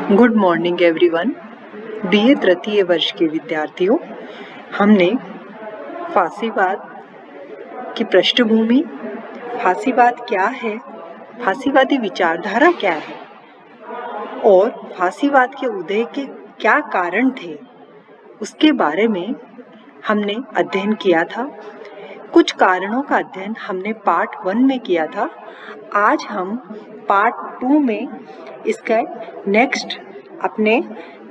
Good morning everyone. BA तृतीय वर्ष के विद्यार्थियों, हमने फांसीवाद की पृष्ठभूमि, फांसीवाद क्या है, फांसीवादी विचारधारा क्या है और फांसीवाद के उदय के क्या कारण थे, उसके बारे में हमने अध्ययन किया था। कुछ कारणों का अध्ययन हमने पार्ट 1 में किया था। आज हम पार्ट 2 में इसका नेक्स्ट अपने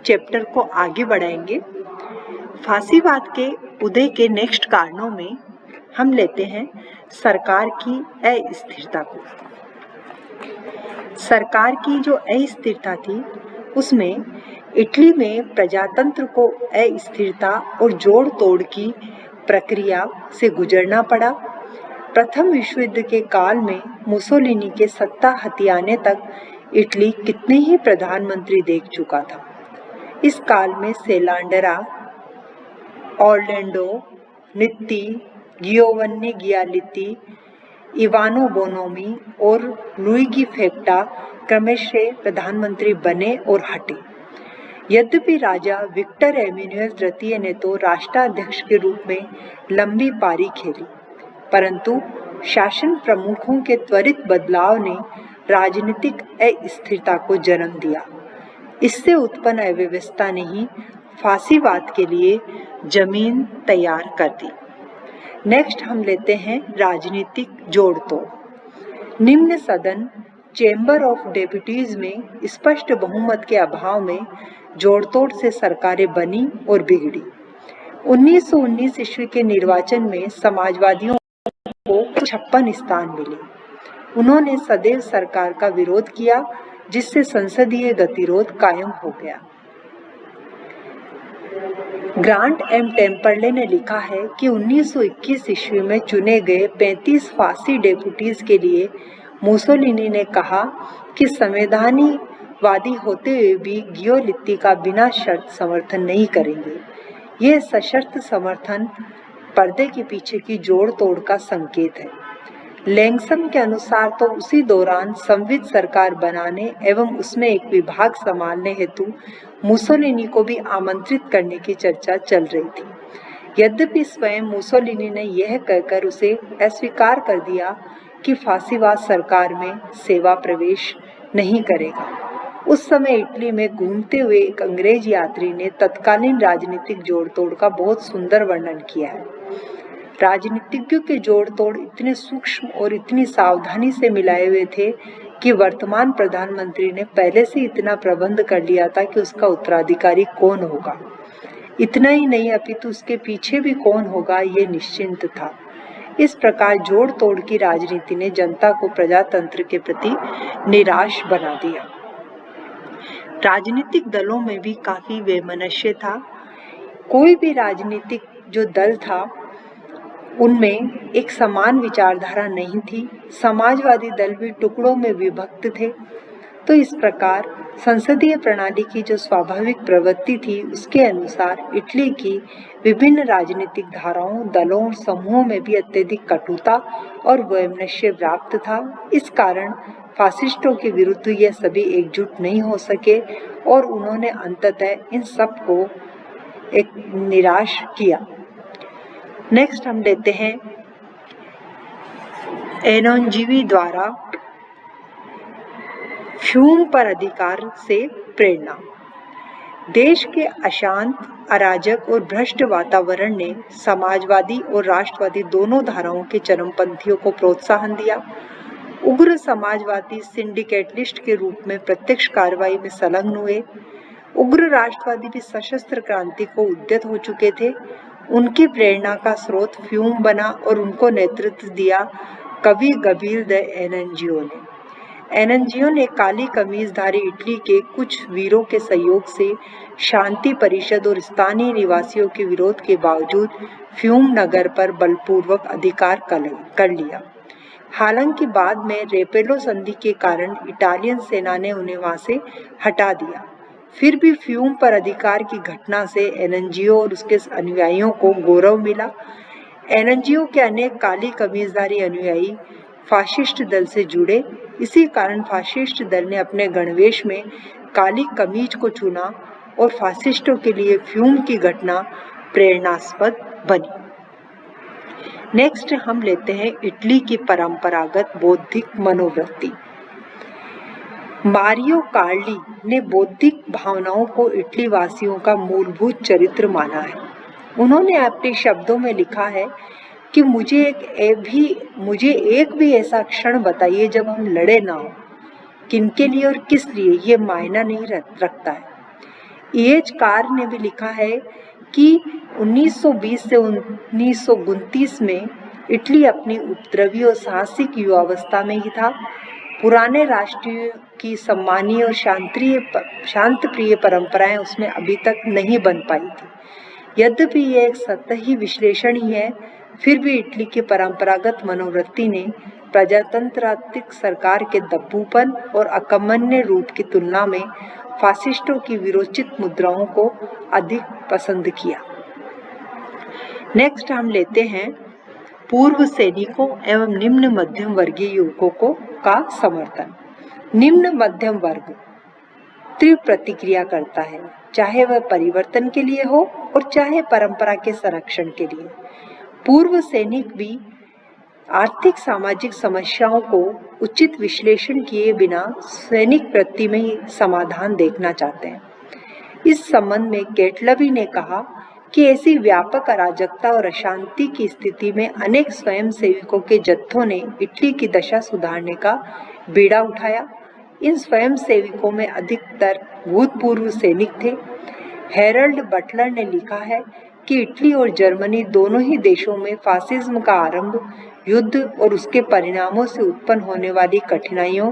चैप्टर को आगे बढ़ाएंगे। फांसीवाद के उदय के नेक्स्ट कारणों में हम लेते हैं सरकार की अस्थिरता को। सरकार की जो अस्थिरता थी, उसमें इटली में प्रजातंत्र को अस्थिरता और जोड़ तोड़ की प्रक्रिया से गुजरना पड़ा। प्रथम विश्व युद्ध के काल में मुसोलिनी के सत्ता हथियाने तक इटली कितने ही प्रधानमंत्री देख चुका था। इस काल में सेलांडरा, ऑर्लैंडो, नित्ती, गियोवन्नी गियालिती, इवानो बोनोमी और लुइगी फेक्टा क्रमशः प्रधानमंत्री बने और हटे। यद्यपि राजा विक्टर एमेनुएल तृतीय ने तो राष्ट्राध्यक्ष के रूप में लंबी पारी खेली, परंतु शासन प्रमुखों के त्वरित बदलाव ने राजनीतिक अस्थिरता को जन्म दिया। इससे उत्पन्न अव्यवस्था ने ही फांसीवाद के लिए जमीन तैयार कर दी। नेक्स्ट हम लेते हैं राजनीतिक जोड़ तोड़। निम्न सदन चेंबर ऑफ डेप्यूटीज में स्पष्ट बहुमत के अभाव में जोड़तोड़ से सरकारें बनी और बिगड़ी। 1919 ईस्वी के निर्वाचन में समाजवादियों को 56 स्थान मिले। उन्होंने सदैव सरकार का विरोध किया, जिससे संसदीय गतिरोध कायम हो गया। ग्रांट एम टेम्परले ने लिखा है कि 1921 ईस्वी में चुने गए 35 फांसी डेप्यूटीज के लिए मुसोलिनी ने कहा कि संवैधानिकवादी होते हुए भी गियोलित्ती का बिना शर्त समर्थन नहीं करेंगे। यह सशर्त समर्थन पर्दे के पीछे की जोड़ तोड़ का संकेत है। लैंगसम के अनुसार तो उसी दौरान संवित सरकार बनाने एवं उसमें एक विभाग संभालने हेतु मुसोलिनी को भी आमंत्रित करने की चर्चा चल रही थी। यद्यपि स्वयं मुसोलिनी ने यह कहकर उसे अस्वीकार कर दिया कि फांसीवाद सरकार में सेवा प्रवेश नहीं करेगा। उस समय इटली में घूमते हुए एक अंग्रेज यात्री ने तत्कालीन राजनीतिक जोड़ तोड़ का बहुत सुंदर वर्णन किया है। राजनीतिज्ञों के जोड़ तोड़ इतने सूक्ष्म और इतनी सावधानी से मिलाए हुए थे कि वर्तमान प्रधानमंत्री ने पहले से इतना प्रबंध कर लिया था कि उसका उत्तराधिकारी कौन होगा। इतना ही नहीं, अपितु उसके पीछे भी कौन होगा ये निश्चिंत था। इस प्रकार जोड़ तोड़ की राजनीति ने जनता को प्रजातंत्र के प्रति निराश बना दिया। राजनीतिक दलों में भी काफी वैमनस्य था। कोई भी राजनीतिक जो दल था, उनमें एक समान विचारधारा नहीं थी। समाजवादी दल भी टुकड़ों में विभक्त थे। तो इस प्रकार संसदीय प्रणाली की जो स्वाभाविक प्रवृत्ति थी, उसके अनुसार इटली की विभिन्न राजनीतिक धाराओं, दलों और समूहों में भी अत्यधिक कटुता और वैमनस्य व्याप्त था। इस कारण फासिस्टों के विरुद्ध यह सभी एकजुट नहीं हो सके और उन्होंने अंततः इन सब को एक निराश किया। नेक्स्ट हम लेते हैं एनोंजीवी द्वारा फ्यूम पर अधिकार से प्रेरणा। देश के अशांत, अराजक और भ्रष्ट वातावरण ने समाजवादी और राष्ट्रवादी दोनों धाराओं के चरमपंथियों को प्रोत्साहन दिया। उग्र समाजवादी सिंडिकेटलिस्ट के रूप में प्रत्यक्ष कार्रवाई में संलग्न हुए। उग्र राष्ट्रवादी भी सशस्त्र क्रांति को उद्यत हो चुके थे। उनकी प्रेरणा का स्रोत फ्यूम बना और उनको नेतृत्व दिया कवि गबील द एनंजियो ने। एनंजियो ने काली कमीजधारी इटली के कुछ वीरों के सहयोग से शांति परिषद और स्थानीय निवासियों के विरोध के बावजूद फ्यूम नगर पर बलपूर्वक अधिकार कर लिया। हालांकि बाद में रेपेलो संधि के कारण इटालियन सेना ने उन्हें वहां से हटा दिया। फिर भी फ्यूम पर अधिकार की घटना से एनंजियो और उसके अनुयायियों को गौरव मिला। एनंजियो के अनेक काली कमीजधारी अनुयायी फाशिस्ट दल से जुड़े इसी कारण फासिस्ट दल ने अपने गणवेश में काली कमीज को चुना और फासिस्टों के लिए फ्यूम की घटना प्रेरणास्पद बनी। नेक्स्ट हम लेते हैं इटली की परंपरागत बौद्धिक मनोवृत्ति। मारियो कार्ली ने बौद्धिक भावनाओं को इटली वासियों का मूलभूत चरित्र माना है। उन्होंने अपने शब्दों में लिखा है कि मुझे एक भी ऐसा क्षण बताइए जब हम लड़े ना हो। किनके लिए और किस लिए ये मायना नहीं रखता है। E.H. कार ने भी लिखा है कि 1920 से 1929 में इटली अपनी उपद्रवी और साहसिक युवावस्था में ही था। पुराने राष्ट्रीय की सम्मानीय और शांतप्रिय परंपराएं उसमें अभी तक नहीं बन पाई थी। यद्यपि यह एक सतही विश्लेषण ही है, फिर भी इटली की परंपरागत मनोवृत्ति ने प्रजातंत्रात्मक सरकार के दब्बूपन और अकर्मण्य रूप की तुलना में फासिस्टों की विरोचित मुद्राओं को अधिक पसंद किया। नेक्स्ट हम लेते हैं पूर्व सैनिकों एवं निम्न मध्यम वर्गीय युवकों का समर्थन। निम्न मध्यम वर्ग तीव्र प्रतिक्रिया करता है, चाहे वह परिवर्तन के लिए हो और चाहे परंपरा के संरक्षण के लिए। पूर्व सैनिक भी आर्थिक सामाजिक समस्याओं को उचित विश्लेषण किए बिना सैनिक वृत्ति में ही समाधान देखना चाहते हैं। इस संबंध में केटलवी ने कहा कि ऐसी व्यापक अराजकता और अशांति की स्थिति में अनेक स्वयं सेवकों के जत्थों ने इटली की दशा सुधारने का बीड़ा उठाया। इन स्वयं सेवकों में अधिकतर भूतपूर्व सैनिक थे। हेरल्ड बटलर ने लिखा है कि इटली और जर्मनी दोनों ही देशों में फासिज्म का आरंभ युद्ध और उसके परिणामों से उत्पन्न होने वाली कठिनाइयों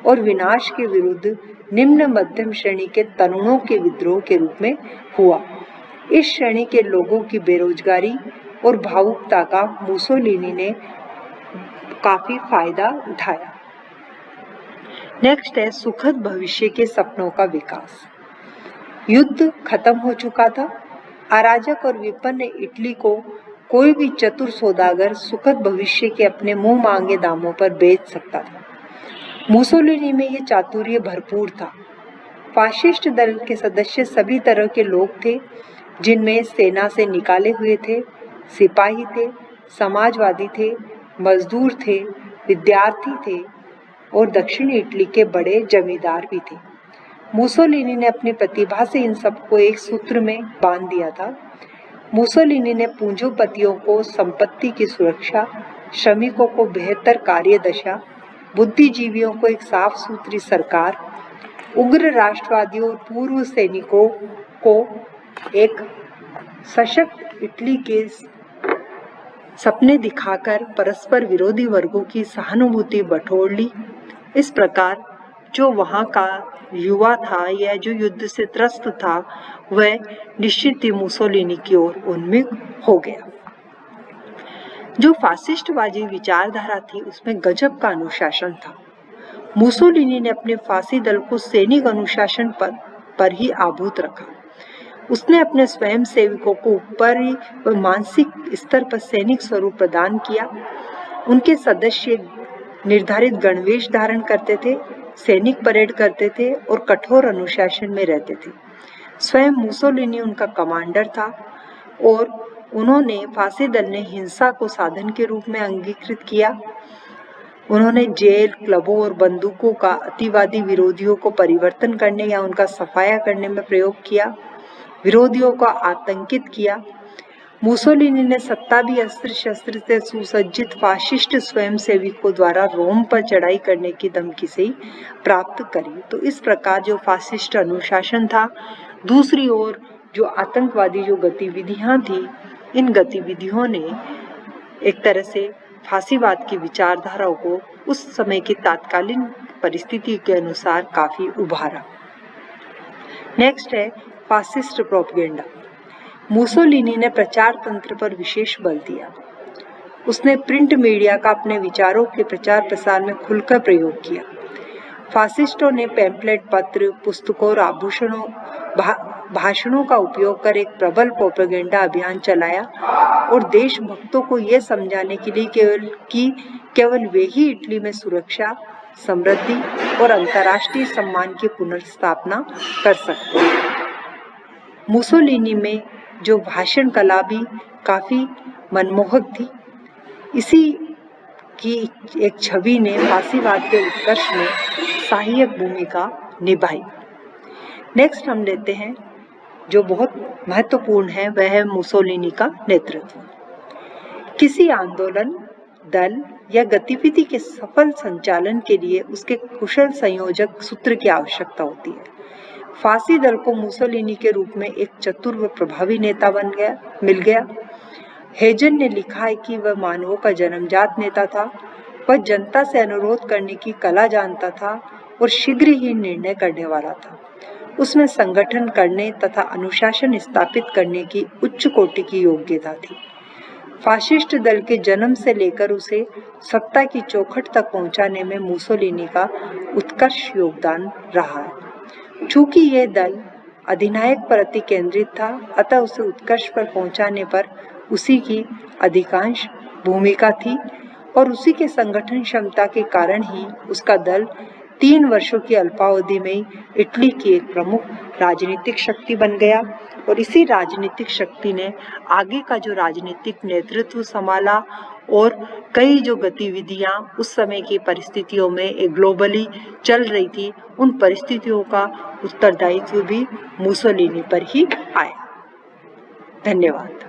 और विनाश के विरुद्ध निम्न मध्यम श्रेणी के तरुणों के विद्रोह के रूप में हुआ। इस श्रेणी के लोगों की बेरोजगारी और भावुकता का मुसोलिनी ने काफी फायदा उठाया। नेक्स्ट है सुखद भविष्य के सपनों का विकास। युद्ध खत्म हो चुका था। अराजक और विपन्न इटली को कोई भी चतुर सौदागर सुखद भविष्य के अपने मुंह मांगे दामों पर बेच सकता था। मुसोलिनी में यह चातुर्य भरपूर था। फाशिस्ट दल के सदस्य सभी तरह के लोग थे, जिनमें सेना से निकाले हुए थे, सिपाही थे, समाजवादी थे, मजदूर थे, विद्यार्थी थे और दक्षिणी इटली के बड़े जमींदार भी थे। मुसोलिनी ने अपनी प्रतिभा से इन सबको एक सूत्र में बांध दिया था। मुसोलिनी ने पूंजीपतियों को संपत्ति की सुरक्षा, श्रमिकों को बेहतर कार्यदशा, बुद्धिजीवियों को एक साफ सुथरी सरकार, उग्र राष्ट्रवादियों और पूर्व सैनिकों को एक सशक्त इटली के सपने दिखाकर परस्पर विरोधी वर्गों की सहानुभूति बटोर ली। इस प्रकार जो वहां का युवा था या जो युद्ध से त्रस्त था, वह निश्चित ही मुसोलिनी की ओर उन्मुख हो गया। जो फासिस्टवादी विचारधारा थी उसमें गजब का अनुशासन था। मुसोलिनी ने अपने फांसी दल को सैनिक अनुशासन पर ही आभूत रखा। उसने अपने स्वयं सेवकों को ऊपरी व मानसिक स्तर पर सैनिक स्वरूप प्रदान किया। उनके सदस्य निर्धारित गणवेश धारण करते थे, सैनिक परेड करते थे और कठोर अनुशासन में रहते थे। स्वयं मुसोलिनी उनका कमांडर था और उन्होंने फांसी दल ने हिंसा को साधन के रूप में अंगीकृत किया। उन्होंने जेल, क्लबों और बंदूकों का अतिवादी विरोधियों को परिवर्तन करने या उनका सफाया करने में प्रयोग किया, विरोधियों को आतंकित किया। मुसोलिनी ने सत्ता भी अस्त्र शस्त्र से सुसज्जित फाशिस्ट स्वयंसेवकों द्वारा रोम पर चढ़ाई करने की धमकी से ही प्राप्त करी। तो इस प्रकार जो फाशिस्ट अनुशासन था, दूसरी ओर जो आतंकवादी जो गतिविधियां थी, इन गतिविधियों ने एक तरह से फांसीवाद की विचारधाराओं को उस समय की तात्कालीन परिस्थिति के अनुसार काफी उभारा। नेक्स्ट है फासिस्ट प्रोपेगेंडा। मुसोलिनी ने प्रचार तंत्र पर विशेष बल दिया। उसने प्रिंट मीडिया का अपने विचारों के प्रचार प्रसार में खुलकर प्रयोग किया। फासिस्टों ने पैम्पलेट, पत्र, पुस्तकों और भाषणों का उपयोग कर एक प्रबल प्रोपेगेंडा अभियान चलाया और देशभक्तों को यह समझाने के लिए केवल वे ही इटली में सुरक्षा समृद्धि और अंतर्राष्ट्रीय सम्मान की पुनर्स्थापना कर सकते हैं। मुसोलिनी में जो भाषण कला भी काफी मनमोहक थी, इसी की एक छवि ने फासीवाद के उत्कर्ष में सहायक भूमिका निभाई। नेक्स्ट हम लेते हैं जो बहुत महत्वपूर्ण है, वह है मुसोलिनी का नेतृत्व। किसी आंदोलन, दल या गतिविधि के सफल संचालन के लिए उसके कुशल संयोजक सूत्र की आवश्यकता होती है। फांसी दल को मुसोलिनी के रूप में एक चतुर व प्रभावी नेता मिल गया। हेजन ने लिखा है कि वह मानवों का जन्मजात नेता था। वह जनता से अनुरोध करने की कला जानता था और शीघ्र ही निर्णय करने वाला था। उसमें संगठन करने तथा अनुशासन स्थापित करने की उच्च कोटि की योग्यता थी। फाशिस्ट दल के जन्म से लेकर उसे सत्ता की चौखट तक पहुंचाने में मुसोलिनी का उत्कृष्ट योगदान रहा है। चूंकि यह दल अधिनायक पर अति केंद्रित था, अतः उसे उत्कर्ष पर पहुंचाने पर उसी की अधिकांश भूमिका थी और उसी के संगठन क्षमता के कारण ही उसका दल 3 वर्षों की अल्पावधि में इटली की एक प्रमुख राजनीतिक शक्ति बन गया और इसी राजनीतिक शक्ति ने आगे का जो राजनीतिक नेतृत्व संभाला और कई जो गतिविधियां उस समय की परिस्थितियों में एक ग्लोबली चल रही थी, उन परिस्थितियों का उत्तरदायित्व भी मुसोलिनी पर ही आया। धन्यवाद।